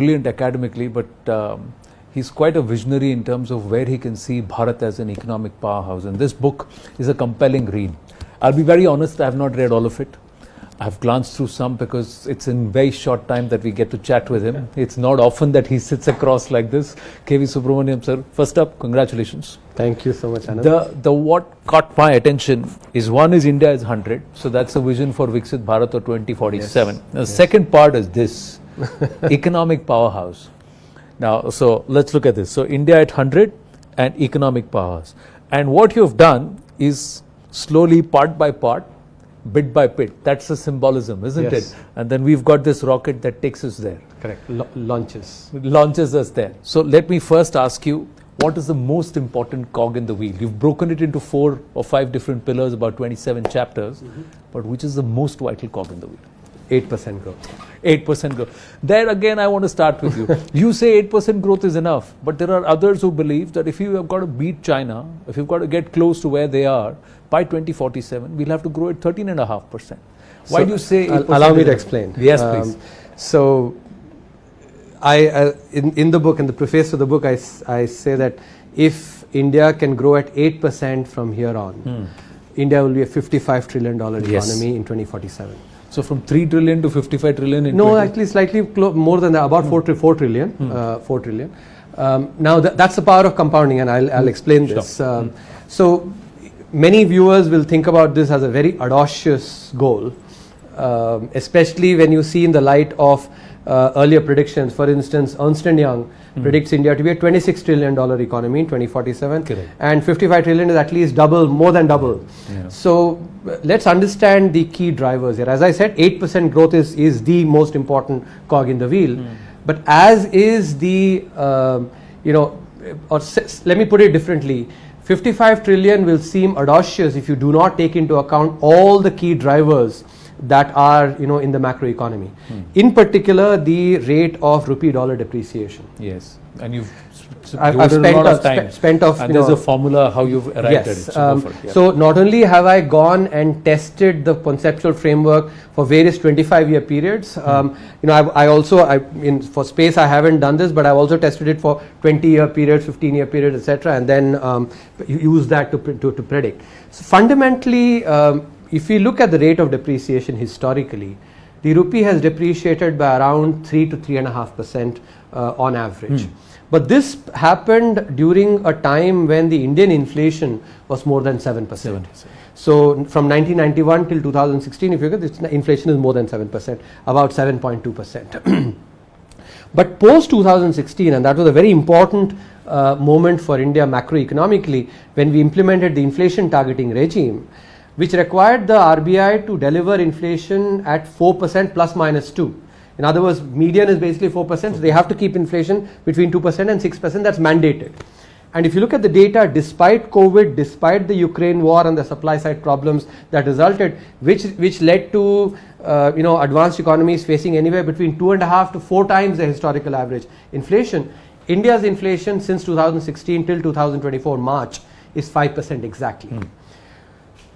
brilliant academically, but he's quite a visionary in terms of where he can see Bharat as an economic powerhouse. And this book is a compelling read. I'll be very honest, I have not read all of it. I've glanced through some because it's in very short time that we get to chat with him. It's not often that he sits across like this. KV Subramaniam sir, first up, congratulations. Thank you so much, Anand. The what caught my attention is one is India is 100. So that's a vision for Viksit Bharat of 2047. Yes. The second part is this, economic powerhouse. Now, so let's look at this. So India at 100 and economic powerhouse. And what you've done is slowly, part by part, bit by bit. That's the symbolism, isn't it? And then we've got this rocket that takes us there. Correct. Launches us there. So let me first ask you, what is the most important cog in the wheel? You've broken it into 4 or 5 different pillars, about 27 chapters. But which is the most vital cog in the wheel? 8% growth. 8% growth. There again, I want to start with you. You say 8% growth is enough, but there are others who believe that if you have got to beat China, if you've got to get close to where they are, by 2047, we'll have to grow at 13.5%. Why do you say 8%? Allow me to explain. Yes, please. So, in the book, in the preface to the book, I say that if India can grow at 8% from here on, India will be a $55 trillion economy in 2047. So from 3 trillion to 55 trillion in actually slightly more than that, about 4 trillion. 4 trillion. Now that's the power of compounding, and I'll explain this. So many viewers will think about this as a very audacious goal, especially when you see in the light of earlier predictions. For instance, Ernst & Young predicts India to be a $26 trillion economy in 2047. Correct. And 55 trillion is at least double, more than double. Yeah. So let's understand the key drivers here. As I said, 8% growth is the most important cog in the wheel. But as is the, let me put it differently, 55 trillion will seem audacious if you do not take into account all the key drivers that are in the macroeconomy. In particular, the rate of rupee dollar depreciation. Yes, and I've spent and there's a formula how you've arrived at it. So not only have I gone and tested the conceptual framework for various 25-year periods, I also for space I haven't done this, but I've also tested it for 20-year periods, 15-year periods, etc., and then use that to predict. So fundamentally, if we look at the rate of depreciation historically, the rupee has depreciated by around 3 to 3.5% on average. But this happened during a time when the Indian inflation was more than 7%. So from 1991 till 2016, if you look at this, inflation is more than 7%, about 7.2%. But post 2016, and that was a very important moment for India macroeconomically, when we implemented the inflation targeting regime, which required the RBI to deliver inflation at 4% plus minus 2. In other words, median is basically 4%, so they have to keep inflation between 2% and 6%, that's mandated. And if you look at the data, despite COVID, despite the Ukraine war and the supply side problems that resulted, which led to advanced economies facing anywhere between 2.5 to 4 times the historical average inflation, India's inflation since 2016 till 2024 March is 5% exactly.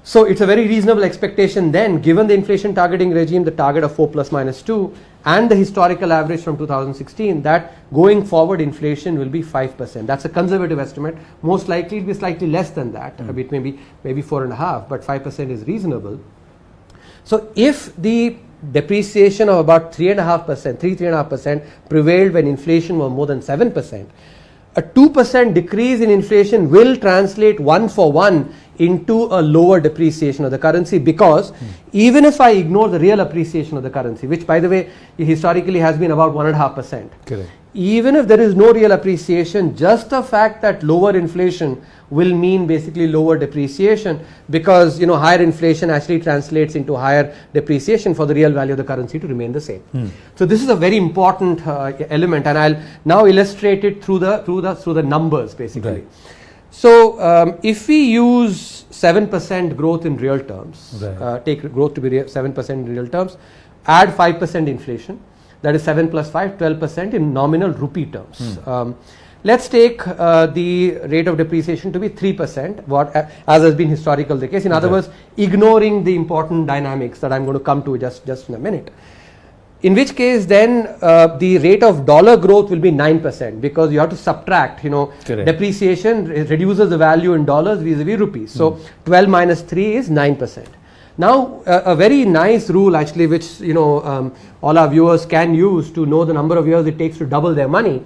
So it's a very reasonable expectation then, given the inflation targeting regime, the target of 4 plus minus 2, and the historical average from 2016, that going forward inflation will be 5%. That's a conservative estimate. Most likely it will be slightly less than that, a bit maybe 4.5, but 5% is reasonable. So if the depreciation of about 3.5% prevailed when inflation was more than 7%, a 2% decrease in inflation will translate 1-for-1 into a lower depreciation of the currency, because even if I ignore the real appreciation of the currency, which by the way historically has been about 1.5%, correct, even if there is no real appreciation, just the fact that lower inflation will mean basically lower depreciation, because higher inflation actually translates into higher depreciation for the real value of the currency to remain the same. So this is a very important element, and I'll now illustrate it through the numbers basically. Right. So if we use 7% growth in real terms, take growth to be 7% in real terms, add 5% inflation, that is 7 plus 5, 12% in nominal rupee terms. Let's take the rate of depreciation to be 3%, as has been historical the case. In other words, ignoring the important dynamics that I'm going to come to just in a minute. in which case then the rate of dollar growth will be 9%, because you have to subtract, Correct. depreciation reduces the value in dollars vis-a-vis rupees. So 12 minus 3 is 9%. Now a very nice rule actually, which all our viewers can use to know the number of years it takes to double their money,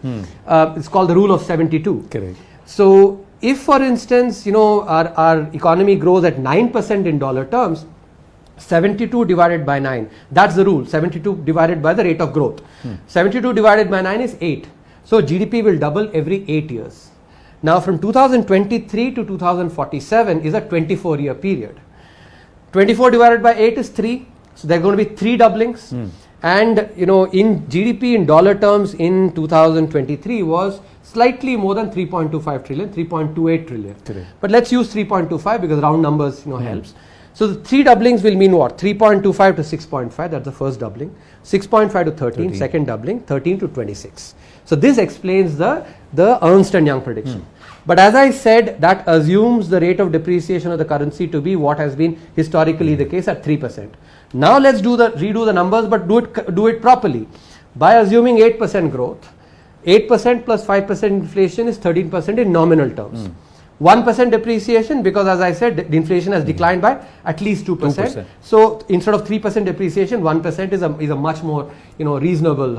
it's called the rule of 72. Correct. So if, for instance, our economy grows at 9% in dollar terms, 72 divided by 9, that's the rule. 72 divided by the rate of growth. 72 divided by 9 is 8. So GDP will double every 8 years. Now from 2023 to 2047 is a 24-year period. 24 divided by 8 is 3. So there are going to be 3 doublings. And in GDP in dollar terms in 2023 was slightly more than 3.25 trillion, 3.28 trillion. Correct. But let's use 3.25 because round numbers helps. So the 3 doublings will mean what? 3.25 to 6.5, that's the first doubling. 6.5 to 13, second doubling. 13 to 26. So this explains the Ernst & Young prediction. But as I said, that assumes the rate of depreciation of the currency to be what has been historically the case at 3%. Now let's redo the numbers, but do it properly. By assuming 8% growth, 8% plus 5% inflation is 13% in nominal terms. 1% depreciation, because as I said, the inflation has declined by at least 2%. So instead of 3% depreciation, 1% is a much more reasonable.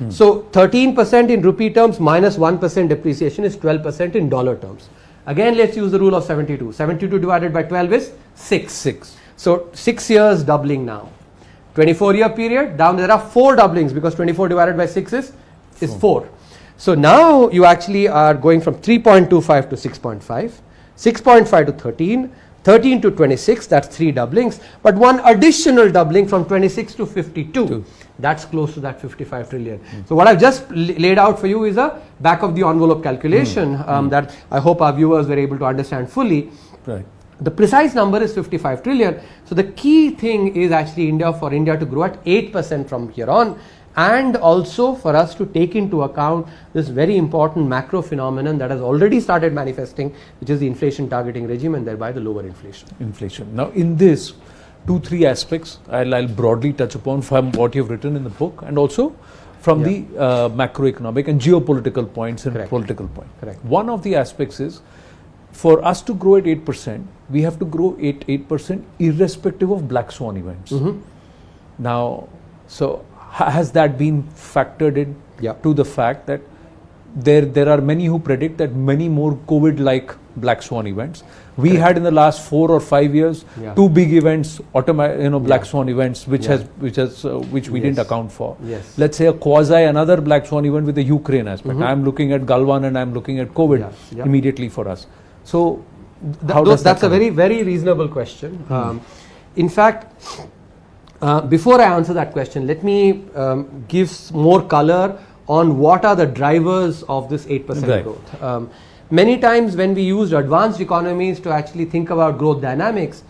So 13% in rupee terms minus 1% depreciation is 12% in dollar terms. Again, let's use the rule of 72. 72 divided by 12 is 6. So 6 years doubling now. 24-year period, down there are 4 doublings, because 24 divided by 6 is 4. So now you actually are going from 3.25 to 6.5, 6.5 to 13, 13 to 26, that's 3 doublings, but one additional doubling from 26 to 52, that's close to that 55 trillion. So what I've just laid out for you is a back of the envelope calculation that I hope our viewers were able to understand fully. Right. The precise number is 55 trillion. So the key thing is actually for India to grow at 8% from here on. And also for us to take into account this very important macro phenomenon that has already started manifesting, which is the inflation targeting regime and thereby the lower inflation. Now in this, 2-3 aspects I'll broadly touch upon from what you've written in the book, and also from the macroeconomic and geopolitical points and political points. Correct. One of the aspects is, for us to grow at 8%, we have to grow 8% irrespective of black swan events. Now, so has that been factored in to the fact that there are many who predict that many more COVID-like black swan events. We had in the last 4 or 5 years 2 big events, black swan events, which we didn't account for. Let's say a quasi another black swan event with the Ukraine aspect. I'm looking at Galwan and I'm looking at COVID immediately for us. So that's a very, very reasonable question. In fact, before I answer that question, let me give more color on what are the drivers of this 8% growth. Many times when we use advanced economies to actually think about growth dynamics,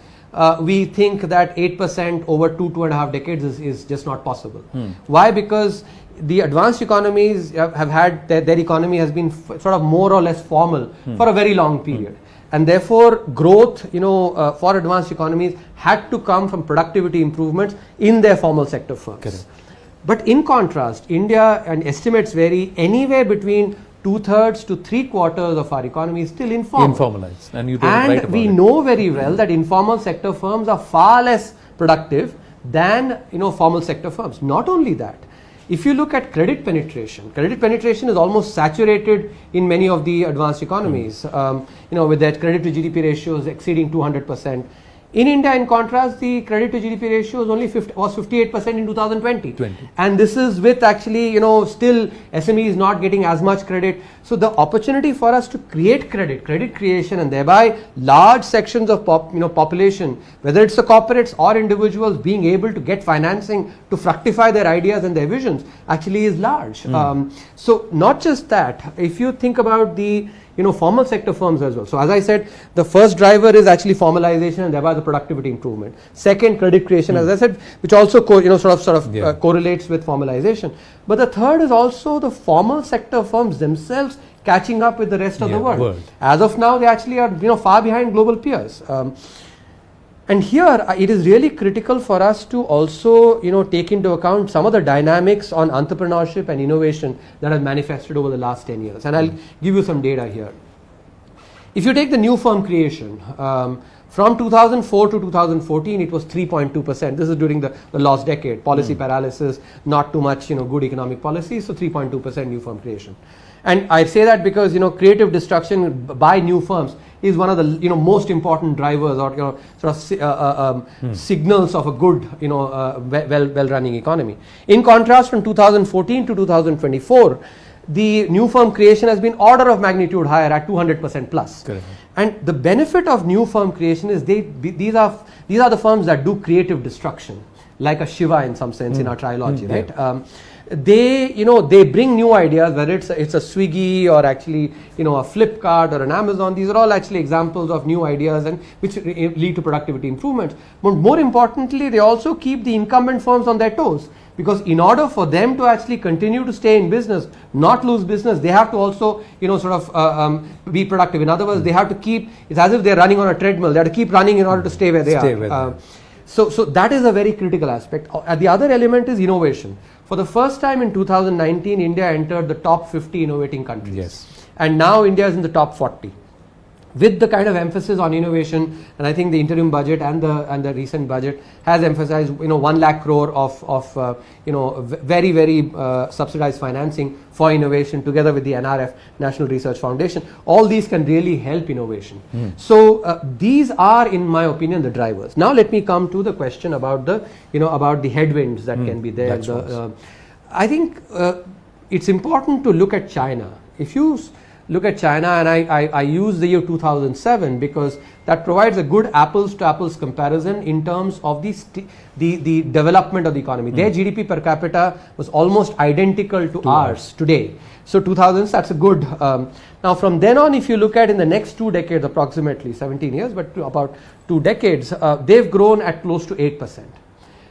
we think that 8% over 2.5 decades is just not possible. Why? Because the advanced economies have had their economy has been sort of more or less formal for a very long period. And therefore growth for advanced economies had to come from productivity improvements in their formal sector firms. Correct. But in contrast, India, and estimates vary, anywhere between 2/3 to 3/4 of our economy is still informal. Informalized. And you don't write about we know very well that informal sector firms are far less productive than formal sector firms. Not only that, if you look at credit penetration is almost saturated in many of the advanced economies, with their credit to GDP ratios exceeding 200%. In India, in contrast, the credit to GDP ratio was 58% in 2020. And this is with actually, still SMEs not getting as much credit. So the opportunity for us to create credit creation, and thereby large sections of population, whether it's the corporates or individuals, being able to get financing to fructify their ideas and their visions, actually is large. So not just that, if you think about the formal sector firms as well. So as I said, the first driver is actually formalization and thereby the productivity improvement. Second, credit creation, as I said, which also correlates with formalization. But the third is also the formal sector firms themselves catching up with the rest of the world. As of now, they actually are far behind global peers. And here it is really critical for us to also, take into account some of the dynamics on entrepreneurship and innovation that have manifested over the last 10 years. And I'll give you some data here. If you take the new firm creation, from 2004 to 2014, it was 3.2%. This is during the lost decade, policy paralysis, not too much, good economic policy, so 3.2% new firm creation. And I say that because, creative destruction by new firms is one of the, most important drivers or, signals of a good, well-running economy. In contrast, from 2014 to 2024, the new firm creation has been order of magnitude higher at 200% plus. Correct. And the benefit of new firm creation is these are the firms that do creative destruction, like a Shiva in some sense in our trilogy, right? Yeah. They bring new ideas, whether it's a Swiggy or actually a Flipkart or an Amazon. These are all actually examples of new ideas and which lead to productivity improvements. But more importantly, they also keep the incumbent firms on their toes, because in order for them to actually continue to stay in business, not lose business, they have to also be productive. In other words, they have to keep, it's as if they're running on a treadmill, they have to keep running in order to stay where they are. So that is a very critical aspect. The other element is innovation. For the first time in 2019, India entered the top 50 innovating countries. Yes. And now India is in the top 40. With the kind of emphasis on innovation, and I think the interim budget and the recent budget has emphasized 1 lakh crore of very, very subsidized financing for innovation together with the NRF, National Research Foundation. All these can really help innovation. So these are, in my opinion, the drivers. Now let me come to the question about the headwinds that can be there. I think it's important to look at China. If you look at China, and I use the year 2007 because that provides a good apples to apples comparison in terms of the development of the economy. Their GDP per capita was almost identical to ours today. So 2000s, that's a good. Now from then on, if you look at in the next 2 decades, approximately 17 years, but about 2 decades, they've grown at close to 8%.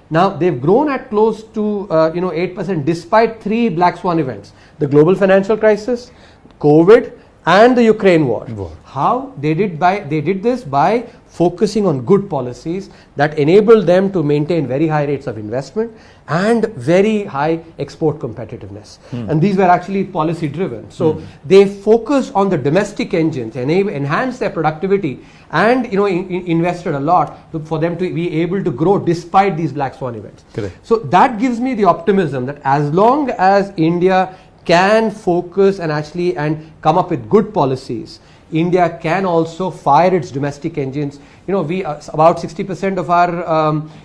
Now they've grown at close to 8% despite 3 black swan events: the global financial crisis, COVID, and the Ukraine war. How they did this by focusing on good policies that enabled them to maintain very high rates of investment and very high export competitiveness. And these were actually policy driven. So they focused on the domestic engines, enhanced their productivity, and invested a lot for them to be able to grow despite these black swan events. Correct. So that gives me the optimism that as long as India can focus and come up with good policies, India can also fire its domestic engines. We about 60% of our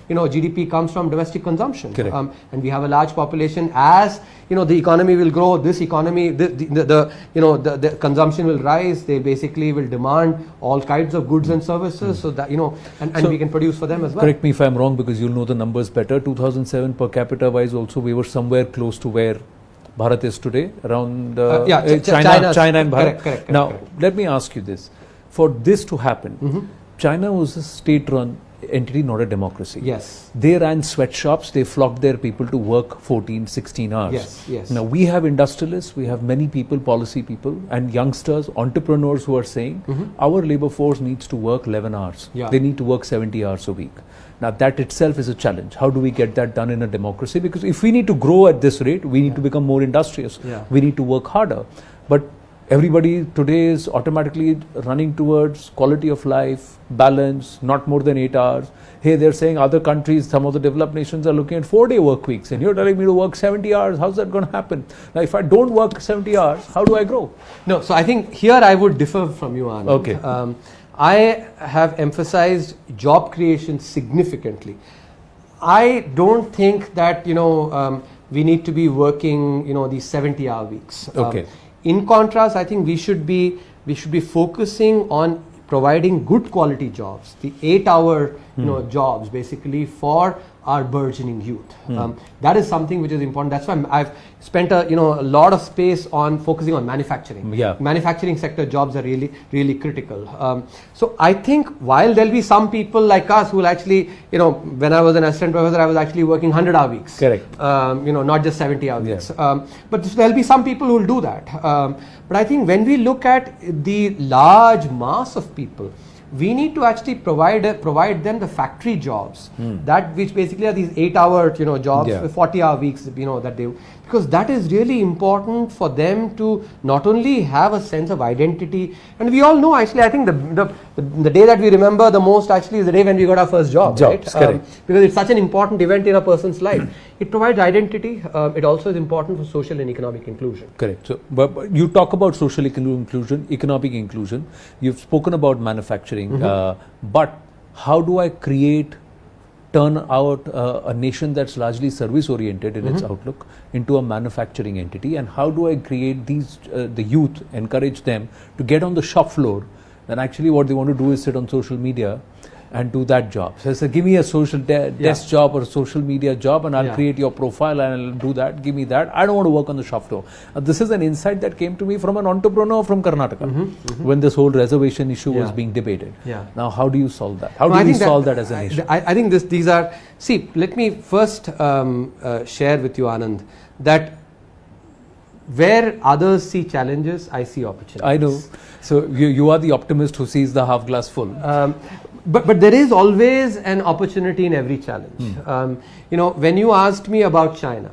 GDP comes from domestic consumption, and we have a large population. As the economy will grow, this economy, the consumption will rise. They basically will demand all kinds of goods and services, so that and we can produce for them as well. Correct me if I'm wrong, because you'll know the numbers better. 2007 per capita wise, also we were somewhere close to where Bharat is today, around China and Bharat. Correct, now, let me ask you this. For this to happen, China was a state-run entity, not a democracy. Yes. They ran sweatshops, they flocked their people to work 14, 16 hours. Yes. Now, we have industrialists, we have many people, policy people, and youngsters, entrepreneurs who are saying, our labor force needs to work 11 hours. They need to work 70 hours a week. Now that itself is a challenge. How do we get that done in a democracy? Because if we need to grow at this rate, we need to become more industrious. We need to work harder. But everybody today is automatically running towards quality of life, balance, not more than 8 hours. Hey, they're saying other countries, some of the developed nations are looking at 4-day work weeks, and you're telling me to work 70 hours. How's that going to happen? Now, if I don't work 70 hours, how do I grow? No, so I think here I would differ from you, Anand. Okay. I have emphasized job creation significantly. I don't think that we need to be working these 70-hour weeks. Okay. In contrast, I think we should be focusing on providing good quality jobs, the 8-hour jobs basically for our burgeoning youth. That is something which is important. That's why I've spent a lot of space on focusing on manufacturing. Manufacturing sector jobs are really, really critical. So I think while there'll be some people like us who will actually, when I was an assistant professor, I was actually working 100-hour weeks. Correct. Not just 70-hour weeks. But there'll be some people who will do that. But I think when we look at the large mass of people, we need to actually provide them the factory jobs, that which basically are these 8-hour jobs, 40-hour weeks, that they, because that is really important for them to not only have a sense of identity, and we all know actually, I think the day that we remember the most actually is the day when we got our first job, right? Because it's such an important event in a person's life. It provides identity. It also is important for social and economic inclusion. Correct. So, but you talk about social inclusion, economic inclusion. You've spoken about manufacturing, but how do I turn out a nation that's largely service oriented in its outlook into a manufacturing entity, and how do I create the youth, encourage them to get on the shop floor, then actually what they want to do is sit on social media and do that job. So give me a social desk job or a social media job, and I'll create your profile and I'll do that. Give me that. I don't want to work on the shop floor. This is an insight that came to me from an entrepreneur from Karnataka when this whole reservation issue was being debated. Now, how do you solve that? How do we solve that as a nation? I think these are, see, let me first share with you, Anand, that where others see challenges, I see opportunities. I know. So you are the optimist who sees the half glass full. But there is always an opportunity in every challenge. When you asked me about China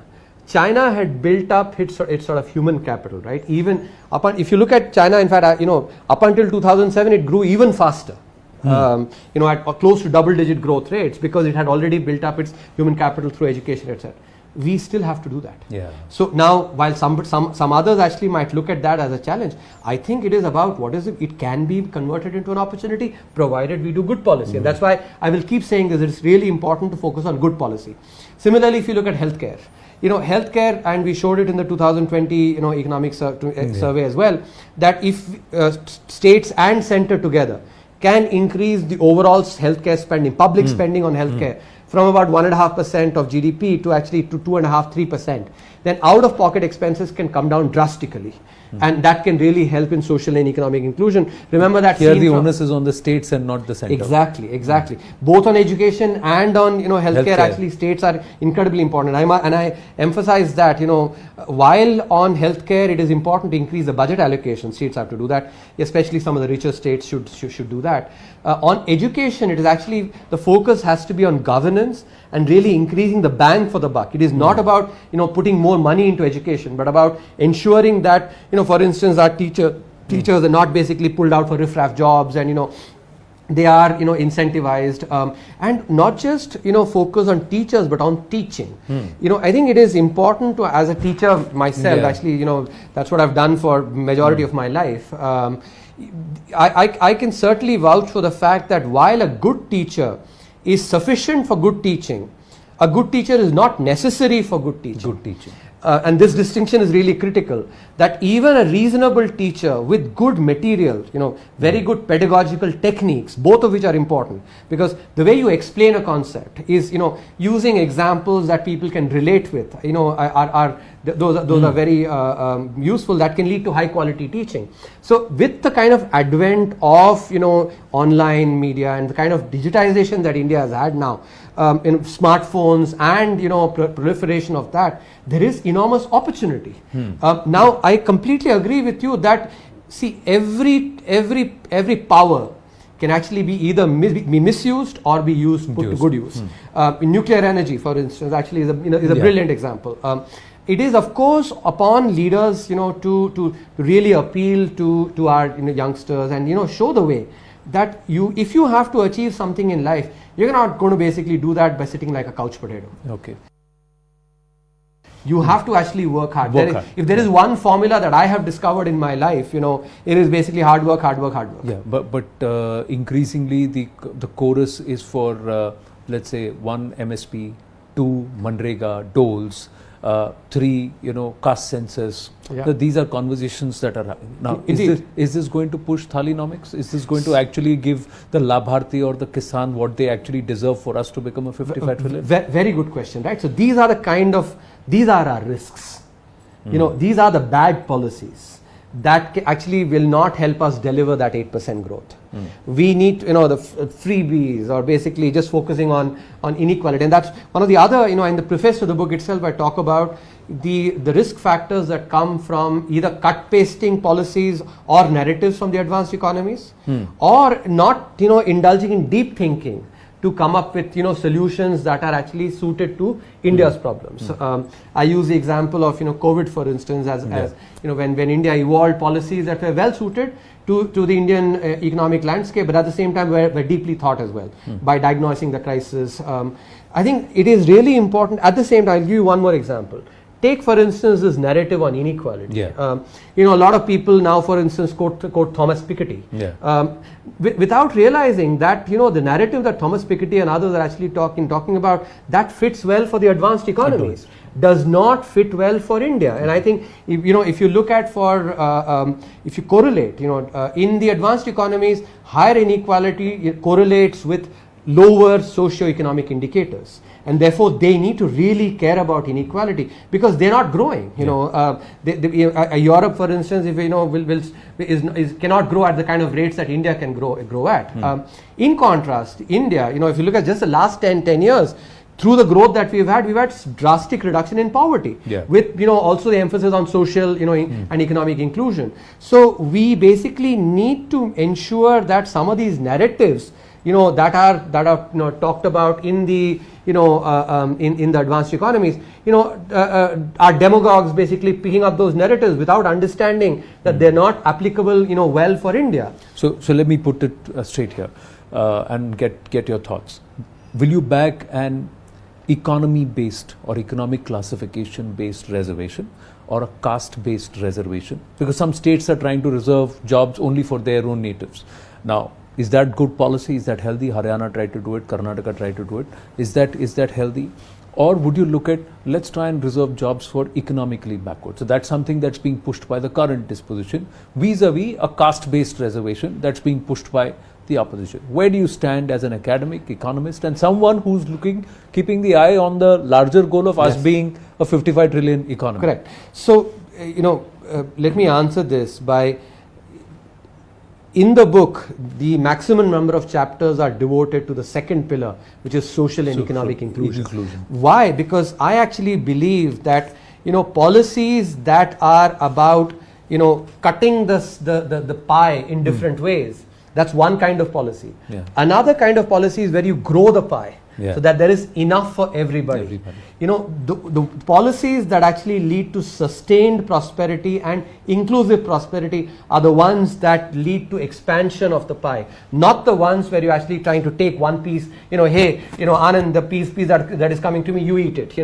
had built up its sort of human capital, right? Even if you look at China, in fact, up until 2007, it grew even faster. At close to double-digit growth rates, because it had already built up its human capital through education, etc. We still have to do that. So now, while some others actually might look at that as a challenge, I think it is about what is it can be converted into an opportunity, provided we do good policy. And that's why I will keep saying this, it's really important to focus on good policy. Similarly, if you look at healthcare, healthcare, and we showed it in the 2020 economic survey as well, that if states and center together can increase the overall healthcare spending, public spending on healthcare, from about 1.5% of GDP to actually to 2.5-3%, then out-of-pocket expenses can come down drastically, and that can really help in social and economic inclusion. Remember that here the onus is on the states and not the center. Exactly. Both on education and on healthcare. Actually, states are incredibly important. And I emphasize that while on healthcare it is important to increase the budget allocation. States have to do that. Especially some of the richer states should do that. On education, it is actually the focus has to be on governance and really increasing the bang for the buck. It is not about putting more money into education, but about ensuring that for instance, our teachers are not basically pulled out for riffraff jobs, and they are incentivized, and not just focus on teachers but on teaching. I think it is important to, as a teacher myself, actually that's what I've done for majority of my life. I can certainly vouch for the fact that while a good teacher is sufficient for good teaching, a good teacher is not necessary for good teaching. And this distinction is really critical, that even a reasonable teacher with good material, very good pedagogical techniques, both of which are important, because the way you explain a concept is, using examples that people can relate with, those are very useful, that can lead to high quality teaching. So with the kind of advent of, online media and the kind of digitization that India has had now, in smartphones and proliferation of that, there is enormous opportunity. Now I completely agree with you that every power can actually be either be misused or be put to good use. In nuclear energy, for instance, actually is a brilliant example. It is of course upon leaders to really appeal to our youngsters and show the way that if you have to achieve something in life, you're not going to basically do that by sitting like a couch potato. You have to actually work hard. If there is one formula that I have discovered in my life, it is basically hard work. Yeah, but increasingly the chorus is for let's say 1 MSP, 2 Manrega, doles, 3 caste census. These are conversations that are happening now. Is this going to push thalinomics? Is this going to actually give the Labharti or the Kisan what they actually deserve for us to become a 55 trillion? Very good question, right? So these are our risks. These are the bad policies. that actually will not help us deliver that 8% growth. We need, the freebies, or basically just focusing on inequality. And that's one of the other, in the preface to the book itself, I talk about the risk factors that come from either cut pasting policies or narratives from the advanced economies, or not, indulging in deep thinking to come up with solutions that are actually suited to India's problems. I use the example of COVID, for instance, as when India evolved policies that were well suited to the Indian economic landscape, but at the same time were deeply thought as well by diagnosing the crisis. I think it is really important. At the same time, I'll give you one more example. Take, for instance, this narrative on inequality. A lot of people now, for instance, quote Thomas Piketty, without realizing that the narrative that Thomas Piketty and others are actually talking about, that fits well for the advanced economies, does not fit well for India. And I think if you look at if you correlate, in the advanced economies, higher inequality correlates with lower socio-economic indicators. And therefore, they need to really care about inequality because they're not growing. Europe, for instance, if cannot grow at the kind of rates that India can grow at. In contrast, India, if you look at just the last 10 years, through the growth that we've had drastic reduction in poverty, with also the emphasis on social and economic inclusion. So we basically need to ensure that some of these narratives that are talked about in the in the advanced economies, are demagogues basically picking up those narratives without understanding that they're not applicable well for India. So let me put it straight here and get your thoughts. Will you back an economy based or economic classification based reservation or a caste based reservation? Because some states are trying to reserve jobs only for their own natives. Now, is that good policy? Is that healthy? Haryana tried to do it. Karnataka tried to do it. Is that healthy? Or would you look at, let's try and reserve jobs for economically backward? So that's something that's being pushed by the current disposition vis-a-vis a caste-based reservation that's being pushed by the opposition. Where do you stand as an academic, economist, and someone who's keeping the eye on the larger goal of us being a 55 trillion economy? Correct. So, let me answer this by, in the book, the maximum number of chapters are devoted to the second pillar, which is social and economic inclusion. Why? Because I actually believe that policies that are about cutting the pie in different ways, that's one kind of policy. Another kind of policy is where you grow the pie. So that there is enough for everybody. The policies that actually lead to sustained prosperity and inclusive prosperity are the ones that lead to expansion of the pie, not the ones where you're actually trying to take one piece, hey, Anand, the piece that is coming to me, you eat it.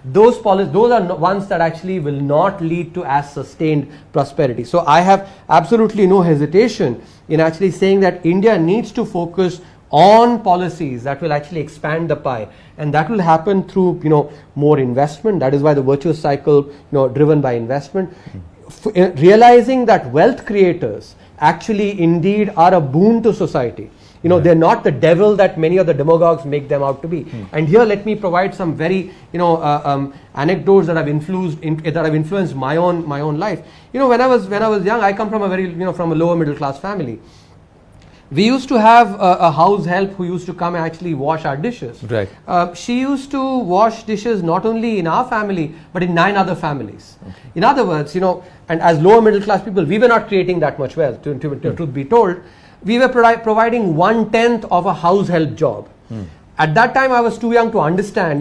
Those are ones that actually will not lead to as sustained prosperity. So I have absolutely no hesitation in actually saying that India needs to focus on policies that will actually expand the pie, and that will happen through more investment. That is why the virtuous cycle driven by investment, realizing that wealth creators actually indeed are a boon to society. They're not the devil that many of the demagogues make them out to be. And here let me provide some very anecdotes that have influenced my own life. When I was young, I come from a very from a lower middle class family. We used to have a house help who used to come and actually wash our dishes. Right. She used to wash dishes not only in our family, but in 9 other families. Okay. In other words, and as lower middle class people, we were not creating that much wealth, to truth be told. We were providing 1/10 of a house help job. At that time, I was too young to understand,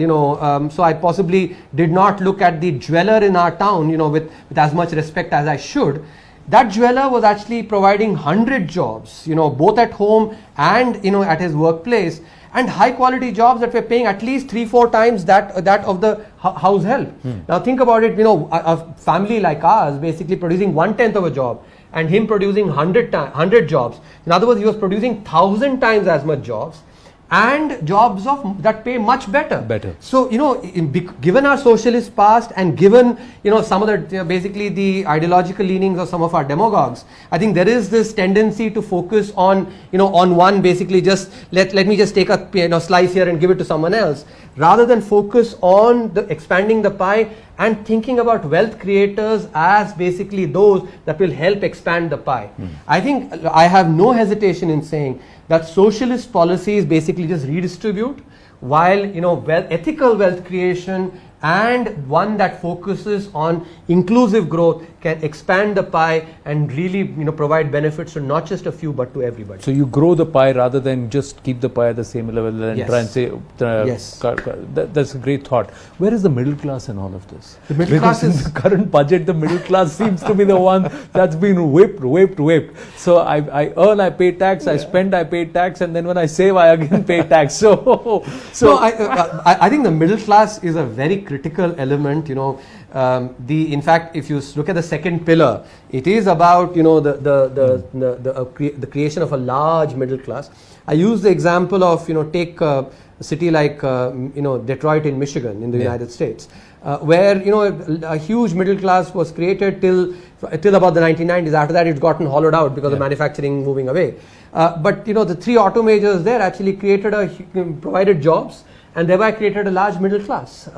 so I possibly did not look at the jeweler in our town, with as much respect as I should. That jeweler was actually providing 100 jobs, both at home and at his workplace, and high quality jobs that were paying at least 3-4 times that of the house help. Now think about it, a family like ours basically producing 1/10 of a job, and him producing 100 jobs. In other words, he was producing 1,000 times as much jobs, and jobs that pay much better. So, given our socialist past and given, some of the, basically the ideological leanings of some of our demagogues, I think there is this tendency to focus on, on one, basically just let me just take a slice here and give it to someone else, rather than focus on the expanding the pie and thinking about wealth creators as basically those that will help expand the pie. I think I have no hesitation in saying that socialist policies basically just redistribute, while ethical wealth creation and one that focuses on inclusive growth can expand the pie and really provide benefits to not just a few but to everybody. So you grow the pie rather than just keep the pie at the same level and Yes. try and say Yes. that's a great thought. Where is the middle class in all of this? The middle Because class in is the current budget, the middle class seems to be the one that's been whipped. So I earn, I pay tax, I spend, I pay tax, and then when I save, I again pay tax. So no, I think the middle class is a very critical element. In fact, if you look at the second pillar, it is about the creation of a large middle class. I use the example of take a city like Detroit in Michigan in the United States, where a huge middle class was created till about the 1990s. After that, it's gotten hollowed out because of manufacturing moving away. But the three auto majors there actually provided jobs, and thereby created a large middle class.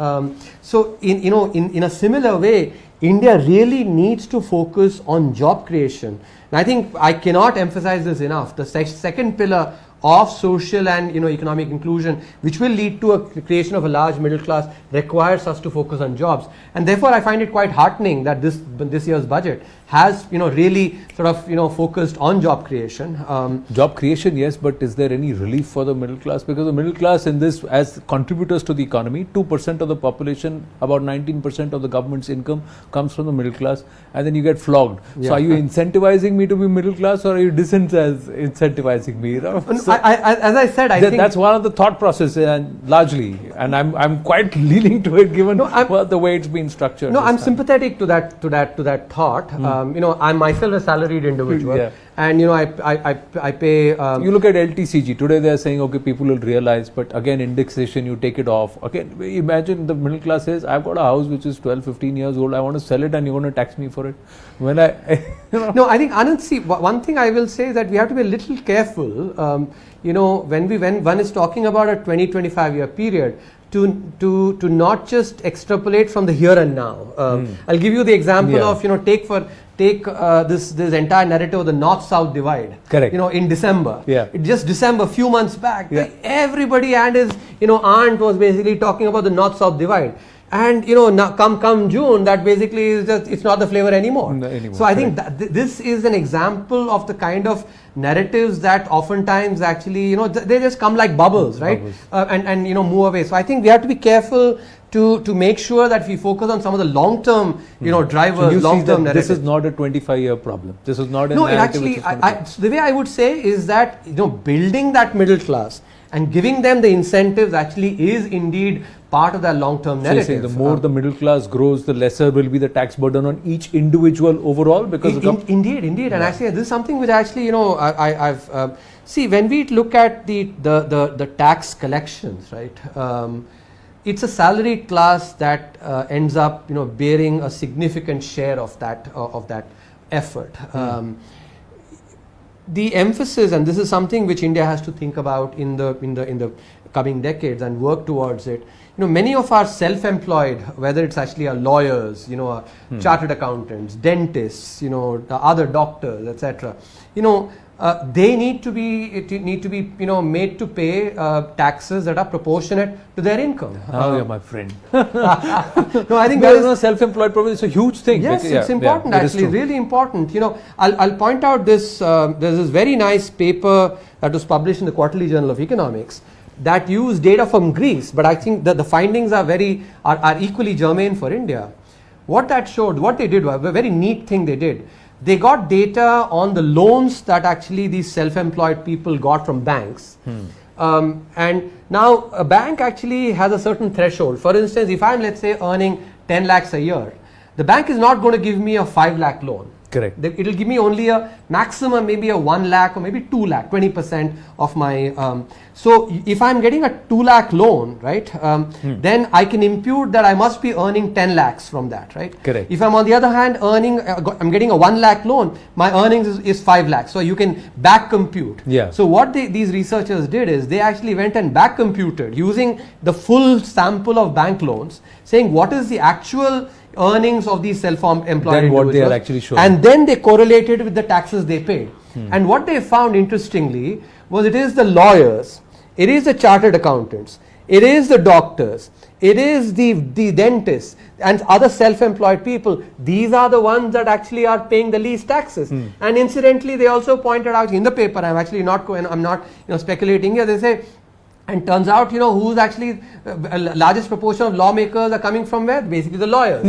So in a similar way, India really needs to focus on job creation. And I think I cannot emphasize this enough. The second pillar of social and economic inclusion, which will lead to a creation of a large middle class, requires us to focus on jobs. And therefore I find it quite heartening that this year's budget has really sort of focused on job creation. Job creation, yes, but is there any relief for the middle class? Because the middle class in this, as contributors to the economy, 2% of the population, about 19% of the government's income comes from the middle class, and then you get flogged. Yeah. So are you incentivizing me to be middle class, or are you disincentivizing me? So as I said, I think that's one of the thought process, and largely, and I'm quite leaning to it given the way it's been structured. No, I'm sympathetic to that thought. I'm myself a salaried individual, and I pay. You look at LTCG today; they are saying, okay, people will realize, but again, indexation, you take it off. Again, imagine the middle class says, I've got a house which is 12, 15 years old. I want to sell it, and you're going to tax me for it. When I, No, I think Anand, see, one thing I will say is that we have to be a little careful. When one is talking about a 20-25 year period, to not just extrapolate from the here and now. I'll give you the example of take this entire narrative of the north-south divide. Correct. In December. Just December, few months back, everybody and his aunt was basically talking about the north-south divide. And now come June, that basically is just, it's not the flavor anymore. So I think that this is an example of the kind of narratives that oftentimes actually they just come like bubbles, right? And move away. So I think we have to be careful to make sure that we focus on some of the long-term drivers, long-term narratives. This is not a 25-year problem. This is not a no. It narrative. Actually, the way I would say is that building that middle class and giving them the incentives actually is indeed part of that long-term narrative. So you're saying the more the middle class grows, the lesser will be the tax burden on each individual overall, because indeed, and actually this is something which actually I've see when we look at the tax collections, right? It's a salaried class that ends up bearing a significant share of that effort. The emphasis, and this is something which India has to think about in the coming decades and work towards it. Many of our self-employed, whether it's actually our lawyers, chartered accountants, dentists, other doctors, etc. They need to be made to pay taxes that are proportionate to their income. Now you're my friend. No, I think there is no self-employed problem. It's a huge thing. Yes, it's important. Actually, really important. I'll point out this. There's this very nice paper that was published in the Quarterly Journal of Economics that used data from Greece, but I think that the findings are equally germane for India. What that showed, what they did was a very neat thing they did. They got data on the loans that actually these self-employed people got from banks. And now a bank actually has a certain threshold. For instance, if I'm, let's say, earning 10 lakhs a year, the bank is not going to give me a 5 lakh loan. Correct. It will give me only a maximum, maybe a 1 lakh or maybe 2 lakh, 20% of my. So if I'm getting a 2 lakh loan, right, then I can impute that I must be earning 10 lakhs from that, right? Correct. If I'm on the other hand earning, I'm getting a 1 lakh loan, my earnings is 5 lakhs. So you can back compute. Yeah. So what these researchers did is they actually went and back computed using the full sample of bank loans, saying what is the actual earnings of these self-employed Then individuals, what they are actually showing. and then they correlated with the taxes they paid. And what they found interestingly was it is the lawyers, it is the chartered accountants, it is the doctors, it is the dentists and other self-employed people. These are the ones that actually are paying the least taxes. And incidentally, they also pointed out in the paper, I'm actually not going, I'm not speculating here, they say, and turns out, who's actually largest proportion of lawmakers are coming from where? Basically the lawyers.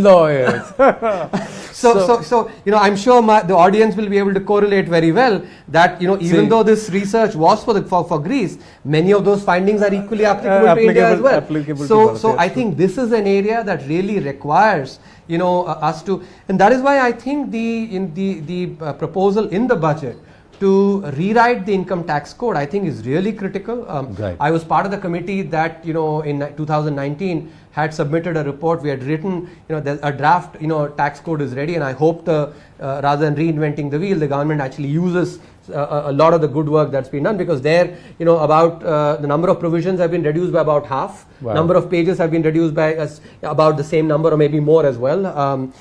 So I'm sure the audience will be able to correlate very well that, even though this research was for Greece, many of those findings are equally applicable to India as well. So I think this is an area that really requires, us to, and that is why I think the proposal in the budget to rewrite the income tax code, I think is really critical. Right. I was part of the committee that, in 2019 had submitted a report. We had written, a draft, tax code is ready, and I hope rather than reinventing the wheel, the government actually uses a lot of the good work that's been done, because there, about the number of provisions have been reduced by about half. Wow. Number of pages have been reduced by about the same number or maybe more as well.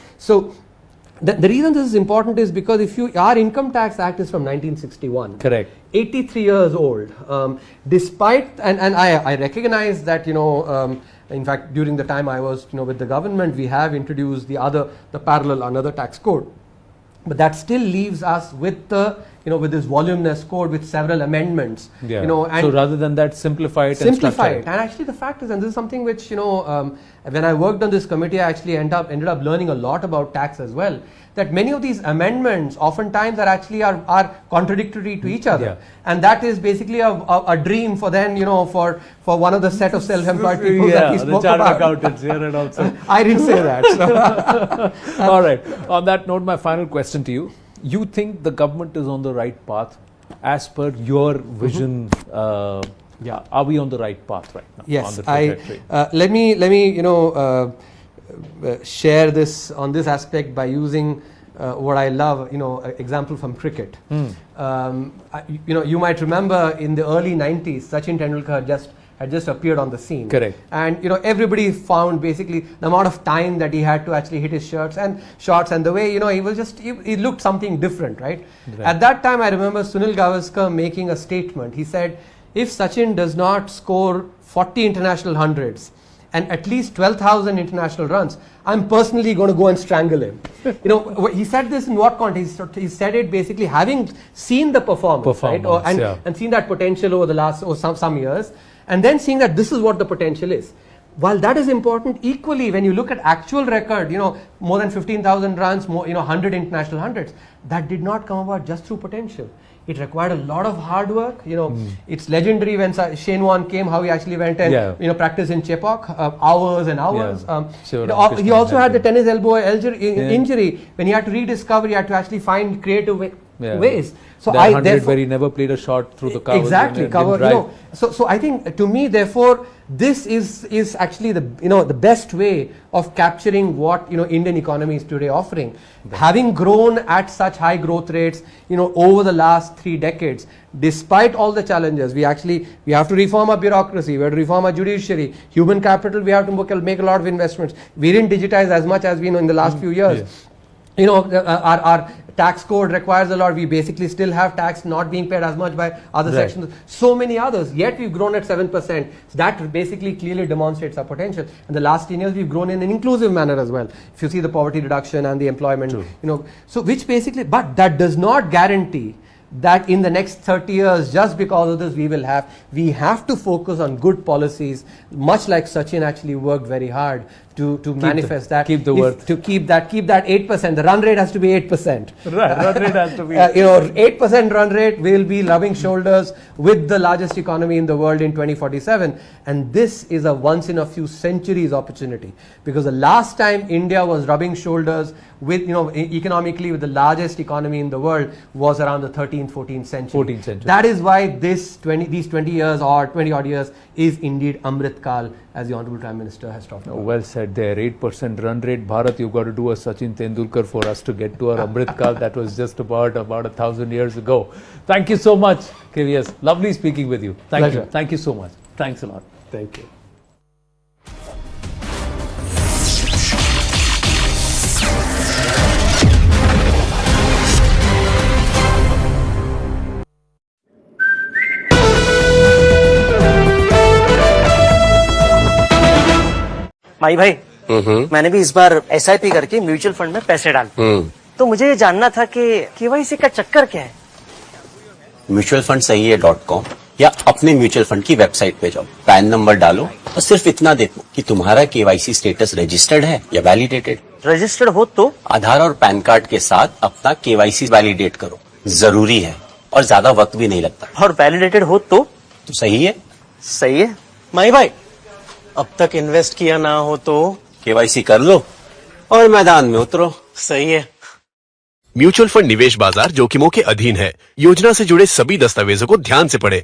The reason this is important is because our Income Tax Act is from 1961. Correct. 83 years old. Despite, and I recognize that, in fact, during the time I was, with the government, we have introduced the parallel another tax code. But that still leaves us with with this voluminous code with several amendments. Yeah. And so rather than that, simplify it. And actually the fact is, and this is something which, when I worked on this committee, I actually ended up learning a lot about tax as well, that many of these amendments oftentimes are contradictory to each other. Yeah. And that is basically a dream for then, for one of the set of self-employed people that we spoke the about. accountants here and also. I didn't say that. So. All right. On that note, my final question to you. You think the government is on the right path as per your vision? Are we on the right path right now? Yes. On the trajectory? Let me share this on this aspect by using what I love, example from cricket. You might remember in the early 90s, Sachin Tendulkar had just appeared on the scene. Correct. And everybody found basically the amount of time that he had to actually hit his shots and the way he looked something different, right? At that time, I remember Sunil Gavaskar making a statement. He said, if Sachin does not score 40 international hundreds and at least 12,000 international runs, I'm personally going to go and strangle him. He said this in what context? He said it basically having seen the performance. Right? And seen that potential over the last some years, and then seeing that this is what the potential is. While that is important, equally when you look at actual record, more than 15,000 runs, 100 international hundreds, that did not come about just through potential. It required a lot of hard work. It's legendary when Shane Warne came, how he actually went and practiced in Chepauk, hours and hours. He also had the tennis elbow injury when he had to rediscover. He had to actually find creative ways. So where he never played a shot through the cover. Exactly, cover. So I think to me, therefore, this is actually the best way of capturing what Indian economy is today offering. Having grown at such high growth rates, over the last 3 decades, despite all the challenges, we have to reform our bureaucracy, we have to reform our judiciary, human capital, we have to make a lot of investments. We didn't digitize as much as we know in the last few years. Our tax code requires a lot. We basically still have tax not being paid as much by other sections. So many others. Yet we've grown at 7%. So that basically clearly demonstrates our potential. And the last 10 years we've grown in an inclusive manner as well. If you see the poverty reduction and the employment, so which basically, but that does not guarantee that in the next 30 years, just because of this, we have to focus on good policies, much like Sachin actually worked very hard to manifest that. Keep the worth. To keep that 8%. The run rate has to be 8%. Run rate has to be 8% run rate will be rubbing shoulders with the largest economy in the world in 2047. And this is a once in a few centuries opportunity, because the last time India was rubbing shoulders with, economically with the largest economy in the world was around the 13th, 14th century. That is why these 20 years or 20 odd years is indeed Amrit Kal, as the Honorable Prime Minister has talked about. Well said there. 8% run rate. Bharat, you've got to do a Sachin Tendulkar for us to get to our Amrit Kal. That was just about 1,000 years ago. Thank you so much, KVS. Lovely speaking with you. Thank you. Thank you so much. Thanks a lot. Thank you. माई भाई, मैंने भी इस बार SIP करके mutual fund में पैसे डाले। तो मुझे ये जानना था कि KYC का चक्कर क्या है? म्यूचुअल फंड सही है .com या अपने म्यूचुअल फंड की वेबसाइट पे जाओ, पैन नंबर डालो और सिर्फ इतना देखो कि तुम्हारा KYC स्टेटस रजिस्टर्ड है या वैलिडेटेड। रजिस्टर्ड हो तो आधार और पैन कार्ड के साथ अपना KYC वैलिडेट करो, जरूरी है और ज्यादा वक्त भी नहीं लगता। और वैलिडेटेड हो तो सही है। सही है माई भाई। अब तक इन्वेस्ट किया ना हो तो KYC कर लो और मैदान में उतरो। सही है। म्यूचुअल फंड निवेश बाजार जोखिमों के अधीन है। योजना से जुड़े सभी दस्तावेजों को ध्यान से पढ़ें।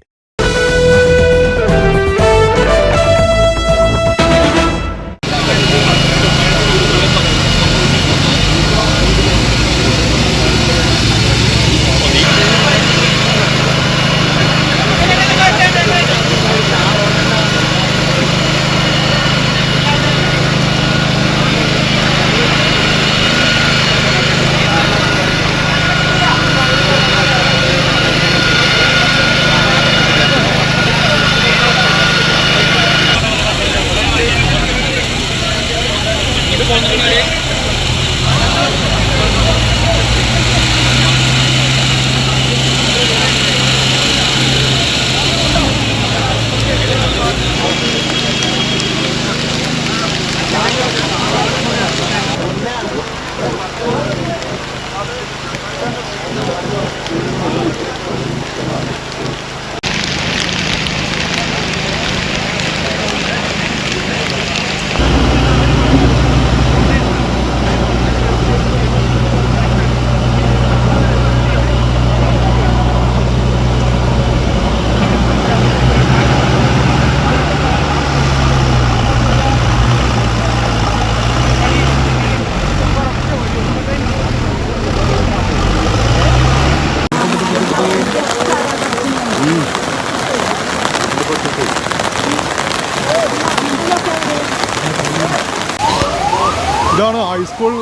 ഇതാണ് ഹൈസ്കൂൾ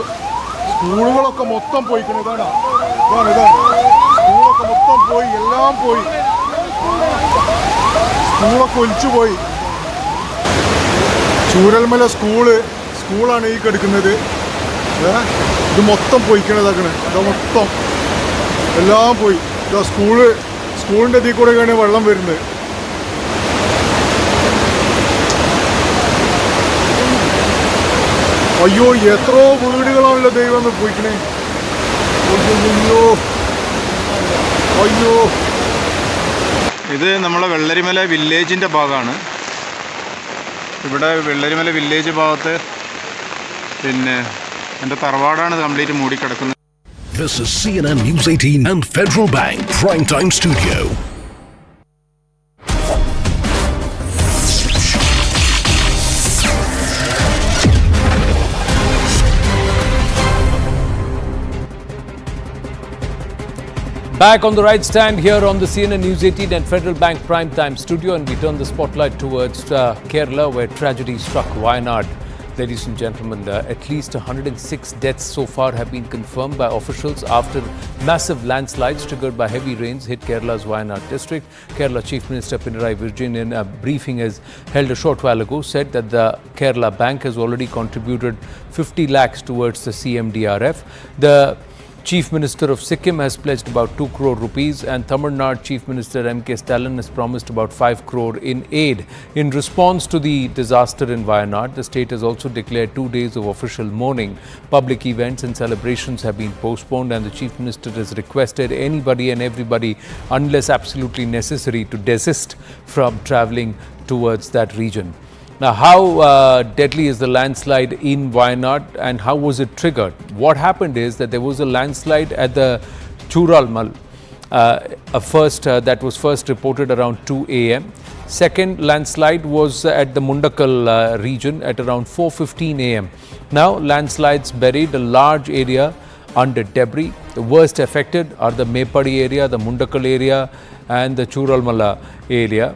സ്കൂളുകളൊക്കെ മൊത്തം പോയിക്കണം. ഇതാണ് സ്കൂളൊക്കെ മൊത്തം പോയി, എല്ലാം പോയി, സ്കൂളൊക്കെ ഒലിച്ചു പോയി. ചൂരൽമല സ്കൂളാണ് ഈ കിടക്കുന്നത്. ഇത് മൊത്തം പോയിക്കണതാക്കണേ. ഇതാ മൊത്തം എല്ലാം പോയി. ഇതാ സ്കൂളിൻ്റെ ഇതിൽ കൂടെയാണ് വെള്ളം വരുന്നത്. അയ്യോ, എത്രയോ വീടുകളാണല്ലോ ദൈവം പോയിക്കണേ. അയ്യോ അയ്യോ. ഇത് നമ്മളെ വെള്ളരിമല വില്ലേജിൻ്റെ ഭാഗമാണ്. ഇവിടെ വെള്ളരിമല വില്ലേജ് ഭാഗത്ത് പിന്നെ എൻ്റെ തറവാടാണ് complete മൂടിക്കിടക്കുന്നത്. This is CNN News 18 and Federal Bank Primetime Studio. Back on the right stand here on the CNN News 18 and Federal Bank Primetime Studio, and we turn the spotlight towards Kerala, where tragedy struck Wayanad. Ladies and gentlemen, at least 106 deaths so far have been confirmed by officials after massive landslides triggered by heavy rains hit Kerala's Wayanad district. Kerala Chief Minister Pinarayi Vijayan, in a briefing as held a short while ago, said that the Kerala Bank has already contributed 50 lakhs towards the CMDRF. The Chief Minister of Sikkim has pledged about 2 crore rupees, and Tamil Nadu Chief Minister M.K. Stalin has promised about 5 crore in aid. In response to the disaster in Wayanad, the state has also declared 2 days of official mourning. Public events and celebrations have been postponed, and the Chief Minister has requested anybody and everybody, unless absolutely necessary, to desist from travelling towards that region. Now, how deadly is the landslide in Wayanad and how was it triggered? What happened is that there was a landslide at the Churalmal. That was first reported around 2 a.m. Second landslide was at the Mundakal region at around 4:15 a.m. Now, landslides buried a large area under debris. The worst affected are the Mepadi area, the Mundakal area and the Churalmala area.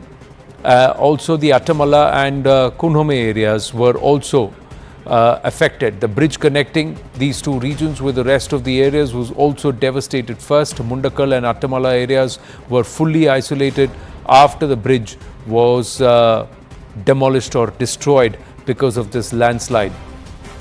Also, the Attamala and Kunhome areas were also affected. The bridge connecting these two regions with the rest of the areas was also devastated. First, Mundakal and Attamala areas were fully isolated after the bridge was demolished or destroyed because of this landslide.